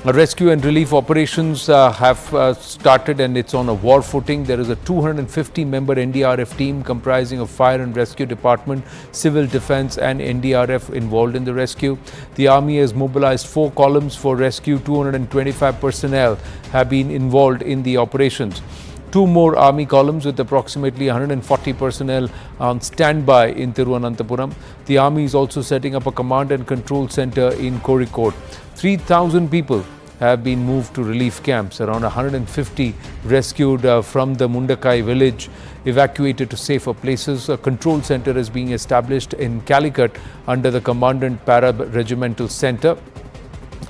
Rescue and relief operations have started, and it's on a war footing. There is a 250-member NDRF team comprising of Fire and Rescue Department, Civil Defence and NDRF involved in the rescue. The Army has mobilized 4 columns for rescue. 225 personnel have been involved in the operations. 2 more Army columns with approximately 140 personnel on standby in Thiruvananthapuram. The Army is also setting up a command and control center in Kozhikode. 3,000 people have been moved to relief camps. Around 150 rescued from the Mundakai village, evacuated to safer places. A control center is being established in Calicut under the Commandant Para-Regimental Center.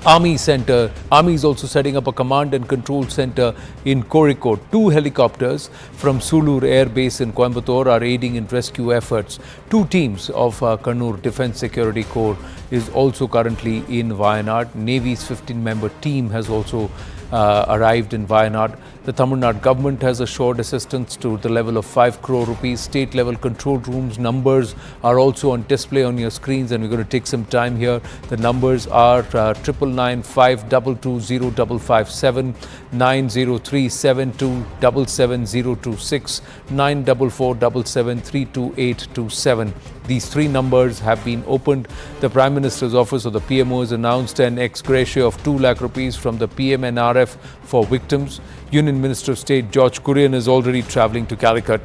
Army is also setting up a command and control center in Kozhikode. 2 helicopters from Sulur Air Base in Coimbatore are aiding in rescue efforts. 2 teams of Kannur Defence Security Corps is also currently in Wayanad. Navy's 15-member team has also arrived in Wayanad. The Tamil Nadu government has assured assistance to the level of 5 crore rupees. State level control rooms numbers are also on display on your screens, and we're going to take some time here. The numbers are 999 522 0557, 903 72 77026, 944 7732827. These 3 numbers have been opened. The Prime Minister's Office of the PMO has announced an ex gratia of 2 lakh rupees from the PMNRF for victims. Union Minister of State George Kurian is already travelling to Calicut.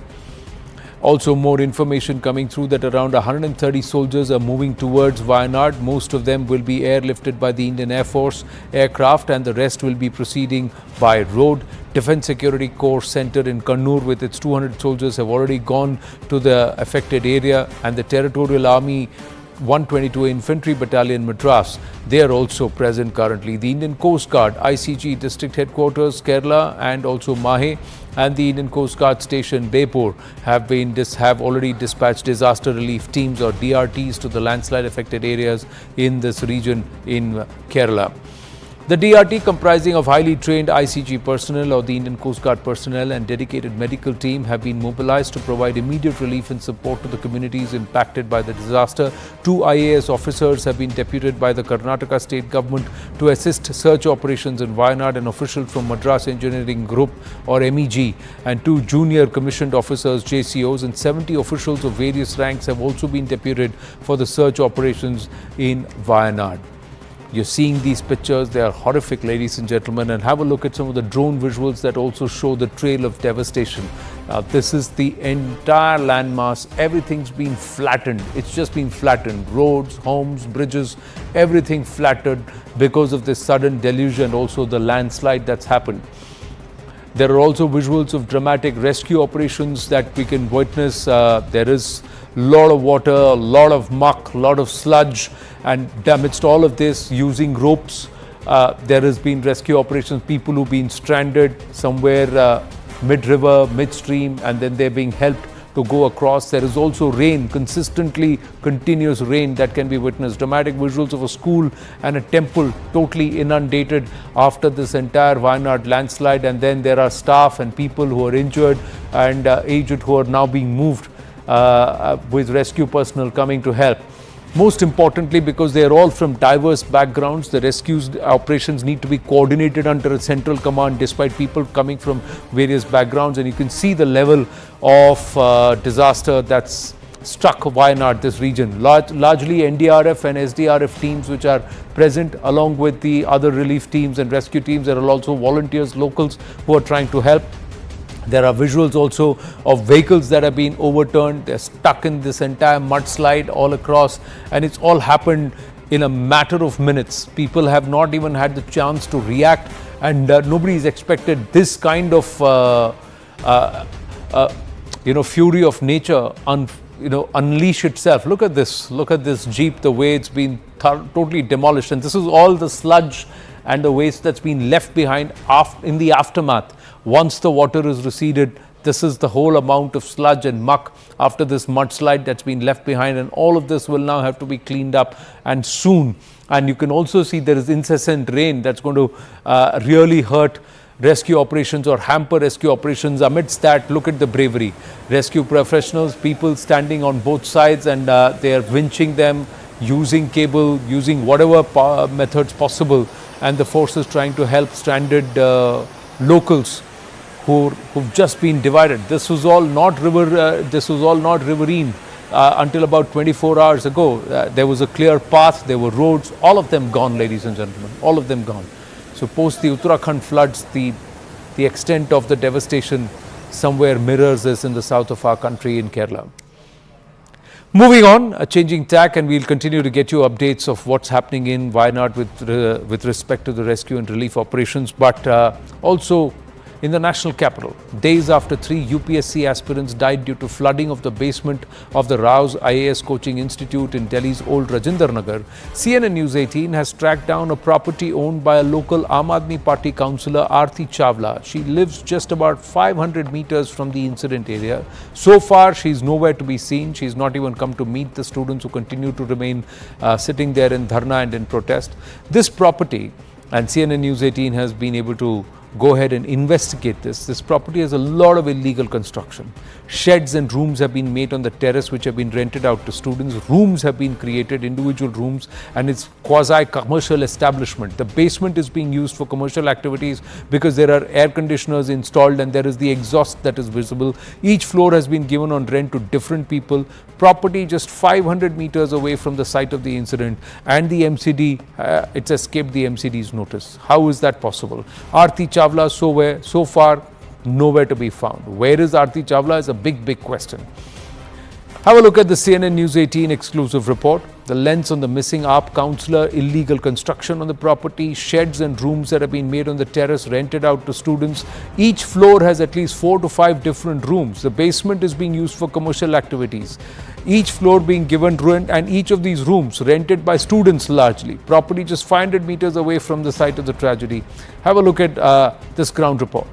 Also, more information coming through that around 130 soldiers are moving towards Wayanad. Most of them will be airlifted by the Indian Air Force aircraft, and the rest will be proceeding by road. Defence Security Corps Centre in Kannur with its 200 soldiers have already gone to the affected area, and the Territorial Army 122 Infantry Battalion Madras, they are also present currently. The Indian Coast Guard ICG District Headquarters Kerala and also Mahe and the Indian Coast Guard Station Bepur have already dispatched disaster relief teams or DRTs to the landslide affected areas in this region in Kerala. The DRT, comprising of highly trained ICG personnel or the Indian Coast Guard personnel and dedicated medical team, have been mobilized to provide immediate relief and support to the communities impacted by the disaster. 2 IAS officers have been deputed by the Karnataka state government to assist search operations in Wayanad. An official from Madras Engineering Group or MEG and 2 junior commissioned officers JCOs and 70 officials of various ranks have also been deputed for the search operations in Wayanad. You're seeing these pictures, they are horrific, ladies and gentlemen, and have a look at some of the drone visuals that also show the trail of devastation. Now, this is the entire landmass. Everything's been flattened. It's just been flattened. Roads, homes, bridges, everything flattened because of this sudden deluge and also the landslide that's happened. There are also visuals of dramatic rescue operations that we can witness. There is a lot of water, a lot of muck, a lot of sludge, and amidst all of this, using ropes, there has been rescue operations, people who've been stranded somewhere mid-river, midstream, and then they're being helped to go across. There is also rain, consistently continuous rain that can be witnessed. Dramatic visuals of a school and a temple totally inundated after this entire Wayanad landslide, and then there are staff and people who are injured and aged who are now being moved with rescue personnel coming to help. Most importantly, because they are all from diverse backgrounds, the rescue operations need to be coordinated under a central command despite people coming from various backgrounds, and you can see the level of disaster that's struck Wayanad, this region. Largely NDRF and SDRF teams which are present, along with the other relief teams and rescue teams. There are also volunteers, locals who are trying to help. There are visuals also of vehicles that have been overturned. They're stuck in this entire mudslide all across, and it's all happened in a matter of minutes. People have not even had the chance to react, and nobody is expected this kind of fury of nature unleash itself. Look at this Jeep, the way it's been totally demolished, and this is all the sludge and the waste that's been left behind in the aftermath. Once the water is receded, this is the whole amount of sludge and muck after this mudslide that's been left behind, and all of this will now have to be cleaned up, and soon. And you can also see there is incessant rain that's going to really hurt rescue operations or hamper rescue operations. Amidst that, look at the bravery. Rescue professionals, people standing on both sides, and they are winching them, using cable, using whatever methods possible, and the forces trying to help stranded locals who've just been divided. This was all not riverine until about 24 hours ago. There was a clear path, there were roads, all of them gone, ladies and gentlemen, all of them gone. So post the Uttarakhand floods, the extent of the devastation somewhere mirrors this in the south of our country in Kerala. Moving on, changing tack, and we'll continue to get you updates of what's happening in Wayanad with respect to the rescue and relief operations, but also in the national capital, days after 3 UPSC aspirants died due to flooding of the basement of the Rao's IAS Coaching Institute in Delhi's old Rajinder Nagar, CNN News 18 has tracked down a property owned by a local Aam Aadmi Party councillor, Aarti Chawla. She lives just about 500 meters from the incident area. So far, she's nowhere to be seen. She's not even come to meet the students who continue to remain sitting there in dharna and in protest. This property, and CNN News 18 has been able to go ahead and investigate this. This property has a lot of illegal construction. Sheds and rooms have been made on the terrace which have been rented out to students. Rooms have been created, individual rooms, and it's quasi-commercial establishment. The basement is being used for commercial activities because there are air conditioners installed and there is the exhaust that is visible. Each floor has been given on rent to different people. Property just 500 meters away from the site of the incident, and the MCD, it's escaped the MCD's notice. How is that possible? Aarti Chawla so far nowhere to be found. Where is Aarti Chawla is a big question. Have a look at the CNN News 18 exclusive report. The lens on the missing AAP councillor, illegal construction on the property, sheds and rooms that have been made on the terrace rented out to students. Each floor has at least 4 to 5 different rooms. The basement is being used for commercial activities. Each floor being given rent, and each of these rooms rented by students largely. Property just 500 meters away from the site of the tragedy. Have a look at this ground report.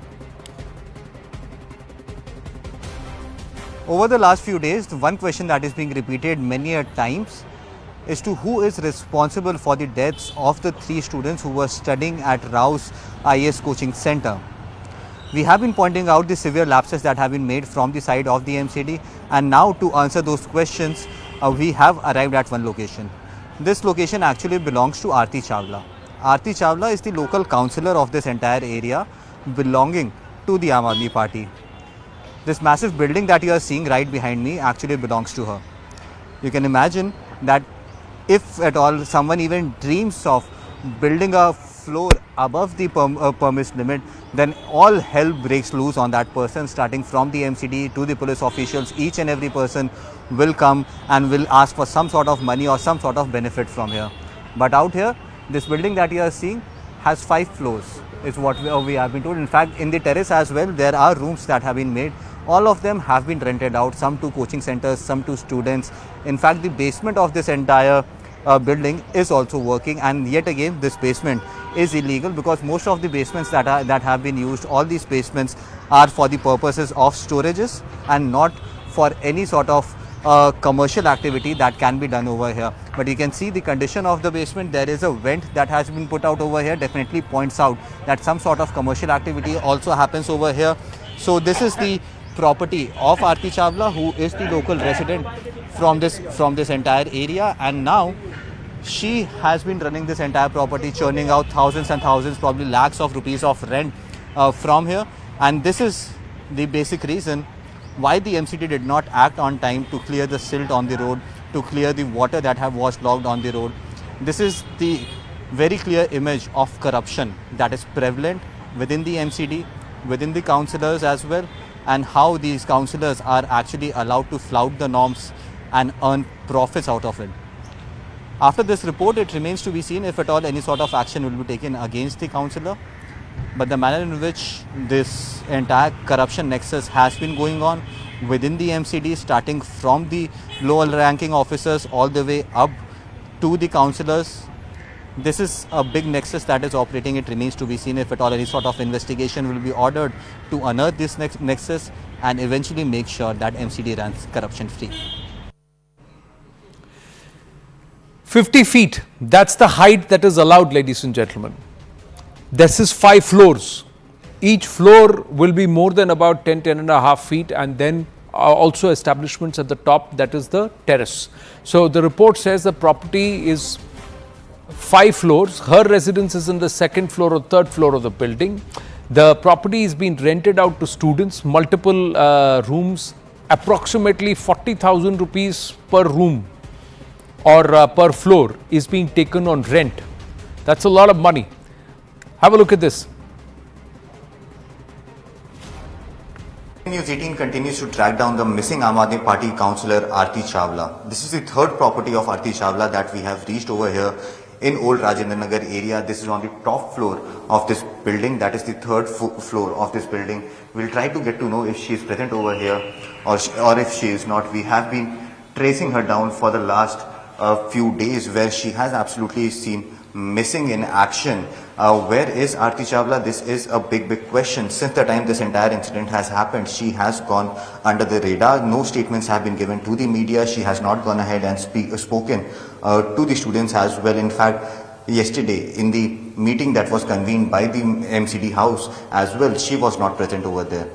Over the last few days, the one question that is being repeated many a times is to who is responsible for the deaths of the 3 students who were studying at Rao's IAS Coaching Center. We have been pointing out the severe lapses that have been made from the side of the MCD, and now to answer those questions, we have arrived at one location. This location actually belongs to Aarti Chawla. Aarti Chawla is the local councillor of this entire area belonging to the Aam Aadmi Party. This massive building that you are seeing right behind me actually belongs to her. You can imagine that if at all someone even dreams of building a floor above the permit limit, then all hell breaks loose on that person, starting from the MCD to the police officials. Each and every person will come and will ask for some sort of money or some sort of benefit from here. But out here, this building that you are seeing has 5 floors, is what we have been told. In fact, in the terrace as well, there are rooms that have been made. All of them have been rented out, some to coaching centers, some to students. In fact, the basement of this entire building is also working, and yet again this basement is illegal because most of the basements that have been used, all these basements are for the purposes of storages and not for any sort of commercial activity that can be done over here. But you can see the condition of the basement. There is a vent that has been put out over here, definitely points out that some sort of commercial activity also happens over here. So this is the property of Aarti Chawla, who is the local resident from this entire area, and now she has been running this entire property, churning out thousands and thousands, probably lakhs of rupees of rent from here. And this is the basic reason why the MCD did not act on time to clear the silt on the road, to clear the water that have waterlogged on the road. This is the very clear image of corruption that is prevalent within the MCD, within the councillors as well, and how these councillors are actually allowed to flout the norms and earn profits out of it. After this report, it remains to be seen if at all any sort of action will be taken against the councillor. But the manner in which this entire corruption nexus has been going on within the MCD, starting from the lower ranking officers all the way up to the councillors, this is a big nexus that is operating. It remains to be seen if at all any sort of investigation will be ordered to unearth this nexus and eventually make sure that MCD runs corruption free. 50 feet, that's the height that is allowed, ladies and gentlemen. This is 5 floors. Each floor will be more than about 10 and a half feet, and then also establishments at the top, that is the terrace. So the report says the property is 5 floors. Her residence is in the 2nd floor or 3rd floor of the building. The property is being rented out to students, multiple rooms, approximately 40,000 rupees per room or per floor is being taken on rent. That's a lot of money. Have a look at this. News 18 continues to track down the missing Aam Aadmi Party councillor Aarti Chawla. This is the 3rd property of Aarti Chawla that we have reached over here in Old Rajendra Nagar area. This is on the top floor of this building. That is the 3rd floor of this building. We'll try to get to know if she is present over here or if she is not. We have been tracing her down for the last few days, where she has absolutely seen missing in action. Where is Aarti Chawla? This is a big question. Since the time this entire incident has happened, she has gone under the radar. No statements have been given to the media. She has not gone ahead and spoken to the students as well. In fact, yesterday in the meeting that was convened by the MCD house as well, she was not present over there.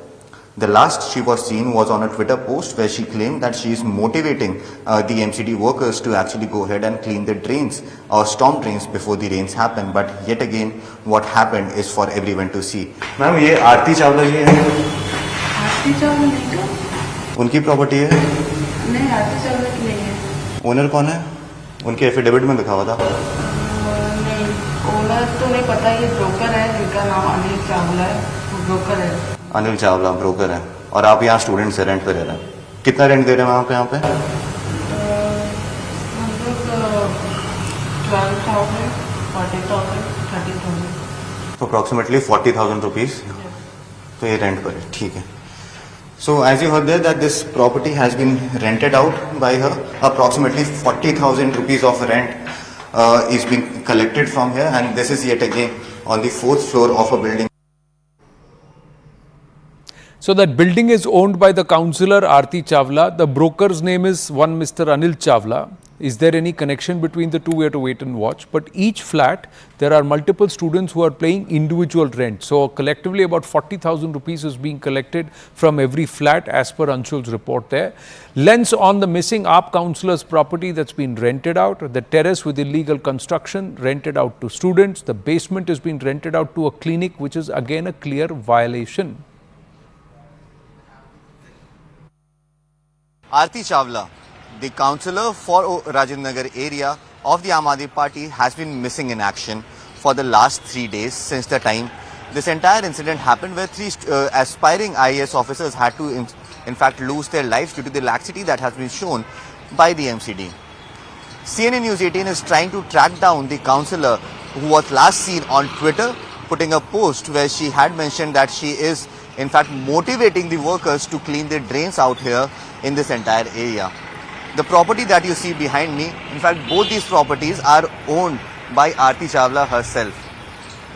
The last she was seen was on a Twitter post where she claimed that she is motivating the MCD workers to actually go ahead and clean the drains or storm drains before the rains happen. But yet again, what happened is for everyone to see. Ma'am, ये आरती चावला जी है? आरती चावला नहीं तो? उनकी property है? नहीं, आरती चावला की नहीं है। ओनर कौन है? उनके एफिडेविट में लिखा हुआ था। नहीं, ओनर तो नहीं पता। ये ब्रोकर है जिनका नाम अनिल चावला है, वो ब्रोकर है। अनिल चावला ब्रोकर है, और आप यहाँ स्टूडेंट से रेंट पे रह रहे हैं। कितना रेंट दे रहे हैं आप यहाँ पे? 12,000, 40,000, 30,000। तो अप्रॉक्सीमेटली 40,000 रुपीज तो ये रेंट पर है, ठीक है। So as you heard there that this property has been rented out by her, approximately 40,000 rupees of rent is being collected from here, and this is yet again on the 4th floor of a building. So that building is owned by the councillor Aarti Chawla. The broker's name is one Mr. Anil Chawla. Is there any connection between the two? We have to wait and watch. But each flat, there are multiple students who are paying individual rent. So collectively about 40,000 rupees is being collected from every flat as per Anshul's report there. Lens on the missing AAP councillor's property that's been rented out. The terrace with illegal construction rented out to students. The basement is being rented out to a clinic, which is again a clear violation. Aarti Chawla, the councillor for Rajendra Nagar area of the Aam Aadmi Party, has been missing in action for the last 3 days since the time this entire incident happened, where 3 aspiring IAS officers had to in fact lose their lives due to the laxity that has been shown by the MCD. CNN News 18 is trying to track down the councillor who was last seen on Twitter putting a post where she had mentioned that she is in fact motivating the workers to clean the drains out here in this entire area. The property that you see behind me, in fact both these properties are owned by Aarti Chawla herself.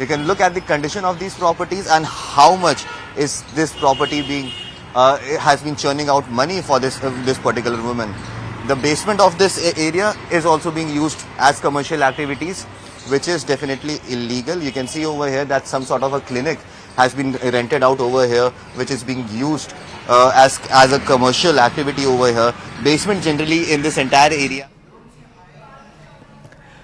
You can look at the condition of these properties and how much is this property being has been churning out money for this particular woman. The basement of this area is also being used as commercial activities, which is definitely illegal. You can see over here that some sort of a clinic has been rented out over here, which is being used as a commercial activity over here. Basement generally in this entire area.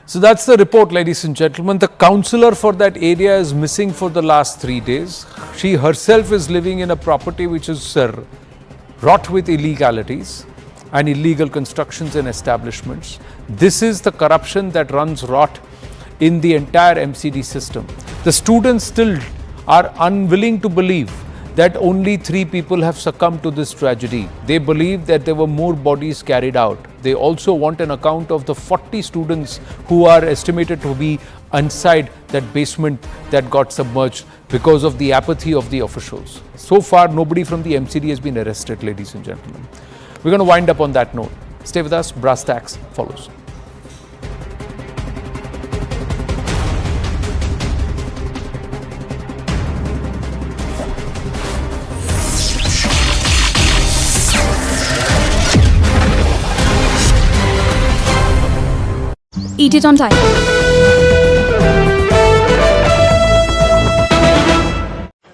So that's the report, ladies and gentlemen. The councillor for that area is missing for the last 3 days. She herself is living in a property which is wrought with illegalities and illegal constructions and establishments. This is the corruption that runs rot in the entire MCD system. The students still are unwilling to believe that only 3 people have succumbed to this tragedy. They believe that there were more bodies carried out. They also want an account of the 40 students who are estimated to be inside that basement that got submerged because of the apathy of the officials. So far, nobody from the MCD has been arrested, ladies and gentlemen. We're going to wind up on that note. Stay with us. Brass Tacks follows. Eat it on time.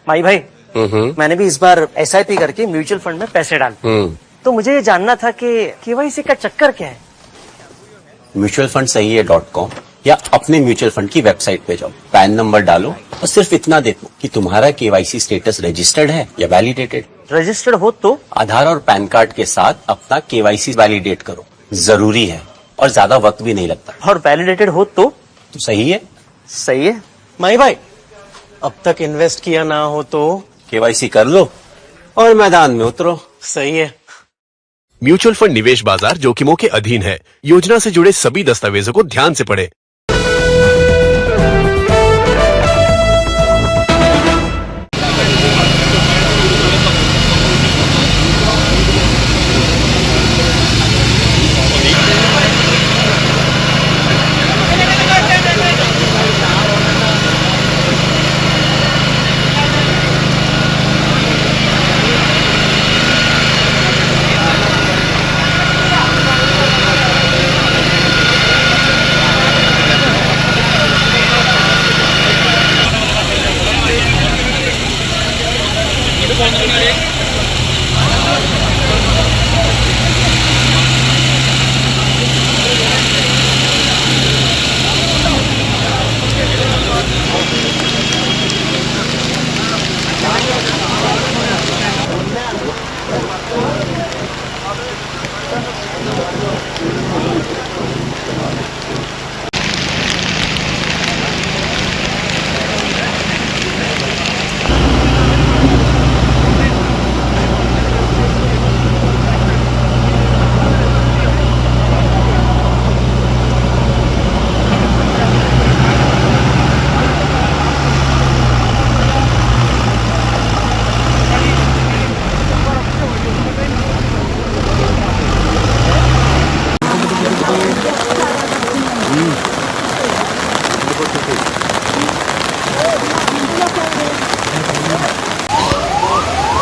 माई भाई, मैंने भी इस बार SIP करके mutual fund में पैसे डाले। तो मुझे ये जानना था कि KYC का चक्कर क्या है? म्यूचुअल फंड सही है .com या अपने म्यूचुअल फंड की वेबसाइट पे जाओ, पैन नंबर डालो और सिर्फ इतना देखो कि तुम्हारा KYC स्टेटस रजिस्टर्ड है या वैलिडेटेड। रजिस्टर्ड हो तो आधार और पैन कार्ड के साथ अपना KYC वैलिडेट करो, जरूरी है और ज्यादा वक्त भी नहीं लगता। और वैलिडेटेड हो तो सही है। सही है माई भाई, अब तक इन्वेस्ट किया ना हो तो KYC कर लो और मैदान में उतरो। सही है। म्यूचुअल फंड निवेश बाजार जोखिमों के अधीन है। योजना से जुड़े सभी दस्तावेजों को ध्यान से पढ़ें।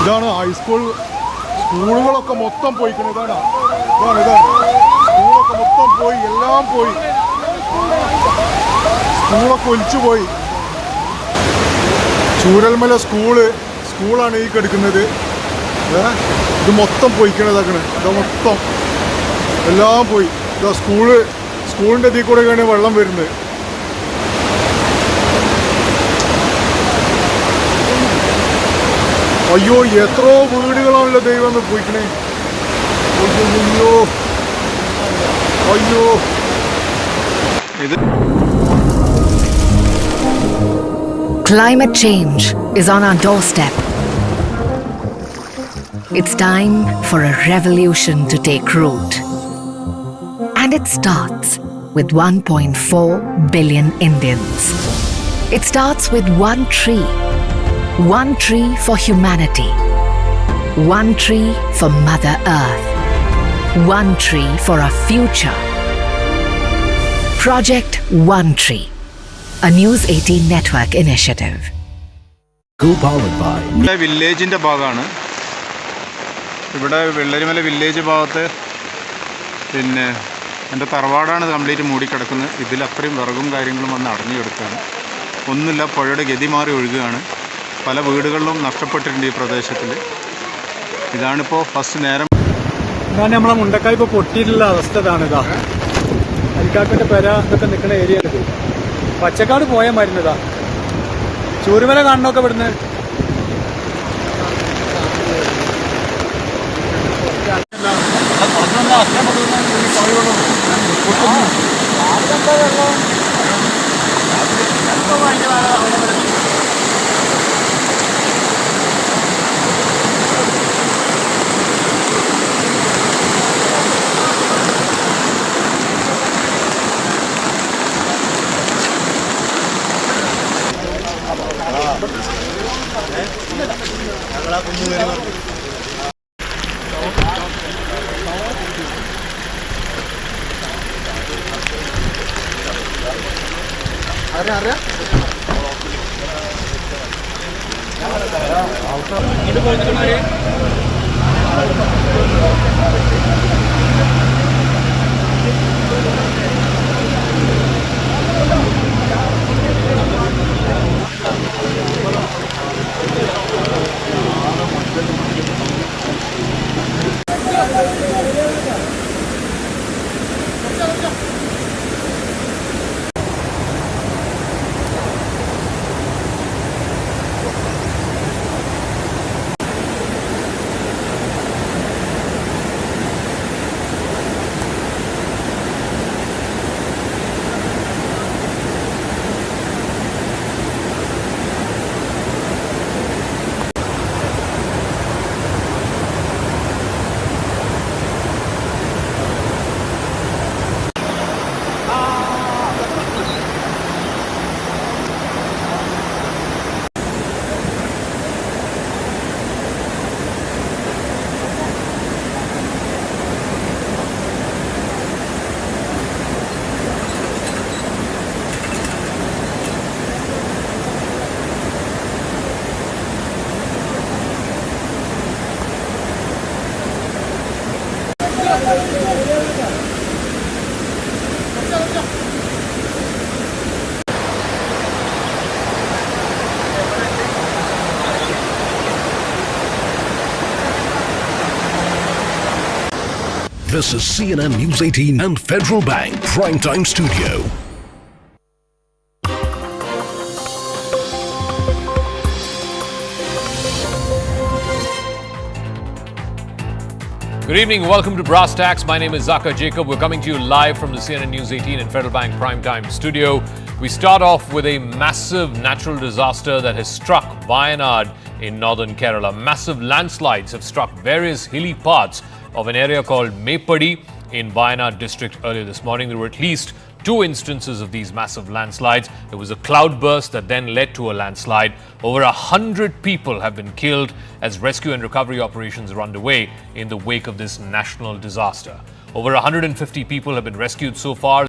ഇതാണ് സ്കൂളുകളൊക്കെ മൊത്തം പോയിക്കുന്നത്. ഇതാണ് സ്കൂളൊക്കെ മൊത്തം പോയി, എല്ലാം പോയി, സ്കൂളൊക്കെ ഒലിച്ചു പോയി. ചൂരൽമല സ്കൂളാണ് ഈ കിടക്കുന്നത്. ഇത് മൊത്തം പോയിക്കണതാക്കണേ, ഇത് മൊത്തം എല്ലാം പോയി. ഇതാ സ്കൂളിൻ്റെ ഇതിൽ കൂടെയാണ് വെള്ളം വരുന്നത്. അയ്യോ, എത്രയോ വീടുകളാണല്ലോ ദൈവം പോയിക്കണേ. അയ്യോ അയ്യോ. Climate change is on our doorstep. It's time for a revolution to take root. And it starts with 1.4 billion Indians. It starts with one tree. One tree for humanity. One tree for Mother Earth. One tree for our future. Project One Tree, a News 18 network initiative. ഇവിടെ വില്ലേജിൻ്റെ ഭാഗമാണ്. ഇവിടെ Vellarimala village ഭാഗത്ത് പിന്നെ എൻ്റെ തറവാടാണ് complete മൂടിക്കിടക്കുന്നത്. ഇതിൽ അത്രയും വിറകും കാര്യങ്ങളും വന്ന് അടഞ്ഞു കിടക്കുകയാണ്. ഒന്നുമില്ല, പുഴയുടെ ഗതി മാറി ഒഴുകുകയാണ്. പല വീടുകളിലും നഷ്ടപ്പെട്ടിട്ടുണ്ട് ഈ പ്രദേശത്തിൽ. ഇതാണിപ്പോൾ ഫസ്റ്റ് നേരം. ഇതാണ് നമ്മളെ മുണ്ടക്കായ് ഇപ്പോൾ പൊട്ടിയിട്ടുള്ള അവസ്ഥ. ഇതാണ് ഇതാ അരിക്കാക്കൻ്റെ പെര ഇതൊക്കെ നിൽക്കുന്ന ഏരിയ ഇത്. പച്ചക്കാട് പോയ മരുന്നതാ. ചൂരുമല കാണണമൊക്കെ ഇവിടുന്ന്. This is CNN News 18 and Federal Bank Primetime Studio. Good evening, welcome to Brass Tacks. My name is Zaka Jacob. We're coming to you live from the CNN News 18 and Federal Bank Primetime Studio. We start off with a massive natural disaster that has struck Wayanad in northern Kerala. Massive landslides have struck various hilly parts of an area called Mepadi in Wayanad district earlier this morning. There were at least 2 instances of these massive landslides. There was a cloudburst that then led to a landslide. Over 100 people have been killed as rescue and recovery operations are underway in the wake of this national disaster. Over 150 people have been rescued so far.